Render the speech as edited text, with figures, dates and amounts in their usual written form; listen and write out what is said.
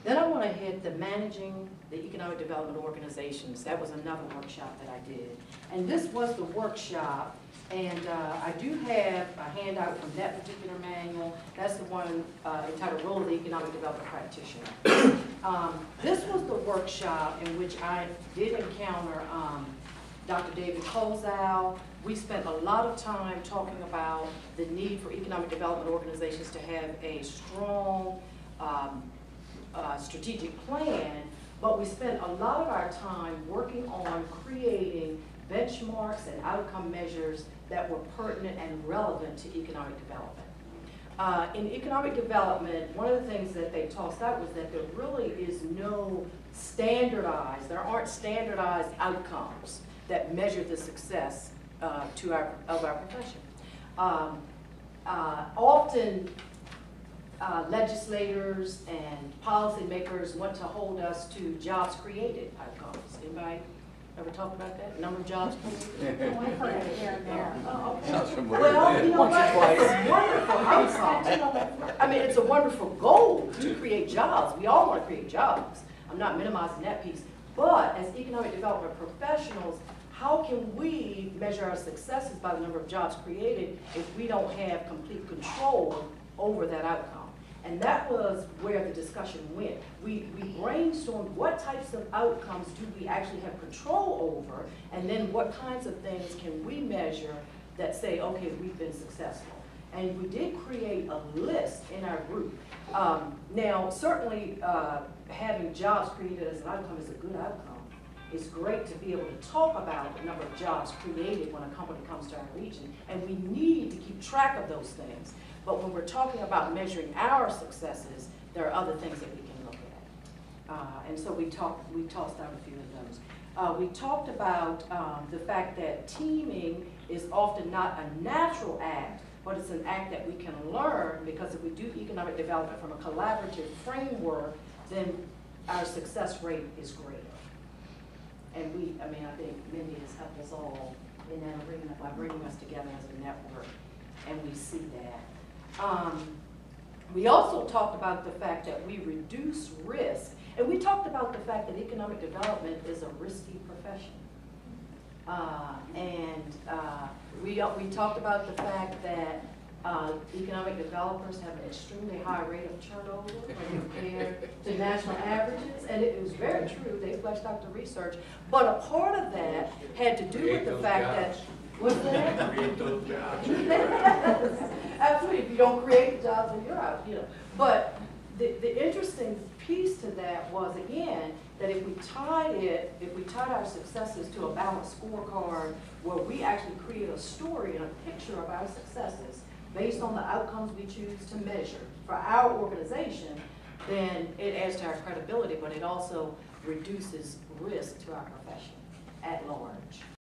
Then I want to hit the managing the economic development organizations. That was another workshop that I did. And this was the workshop, and I do have a handout from that particular manual. That's the one entitled Role of the Economic Development Practitioner. This was the workshop in which I did encounter Dr. David Kozow. We spent a lot of time talking about the need for economic development organizations to have a strong strategic plan, but we spent a lot of our time working on creating benchmarks and outcome measures that were pertinent and relevant to economic development. In economic development, one of the things that they tossed out was that there really is no there aren't standardized outcomes that measure the success of our profession. Often legislators and policymakers want to hold us to jobs created outcomes. Anybody ever talk about that? Number of jobs created? I've heard it here and there. Oh, okay. Sounds familiar. Well, you know Once or what? twice. It's a wonderful outcome. I mean, it's a wonderful goal to create jobs. We all want to create jobs. I'm not minimizing that piece. But as economic development professionals, how can we measure our successes by the number of jobs created if we don't have complete control over that outcome? And that was where the discussion went. We brainstormed what types of outcomes do we actually have control over, and then what kinds of things can we measure that say, okay, we've been successful. And we did create a list in our group. Now, certainly having jobs created as an outcome is a good outcome. It's great to be able to talk about the number of jobs created when a company comes to our region, and we need to keep track of those things. But when we're talking about measuring our successes, there are other things that we can look at. And so we tossed out a few of those. We talked about the fact that teaming is often not a natural act, but it's an act that we can learn, because if we do economic development from a collaborative framework, then our success rate is greater. And I think Mindy has helped us all in that arena by bringing us together as a network, and we see that. We also talked about the fact that we reduce risk, and we talked about the fact that economic development is a risky profession. We talked about the fact that economic developers have an extremely high rate of turnover when compared to national averages, and it was very true. They fleshed out the research, but a part of that had to do with the fact that what's that? Create those jobs. Absolutely. If you don't create the jobs, then you're out. You know. But the interesting piece to that was, again, that if we tied our successes to a balanced scorecard where we actually create a story and a picture of our successes based on the outcomes we choose to measure for our organization, then it adds to our credibility, but it also reduces risk to our profession at large.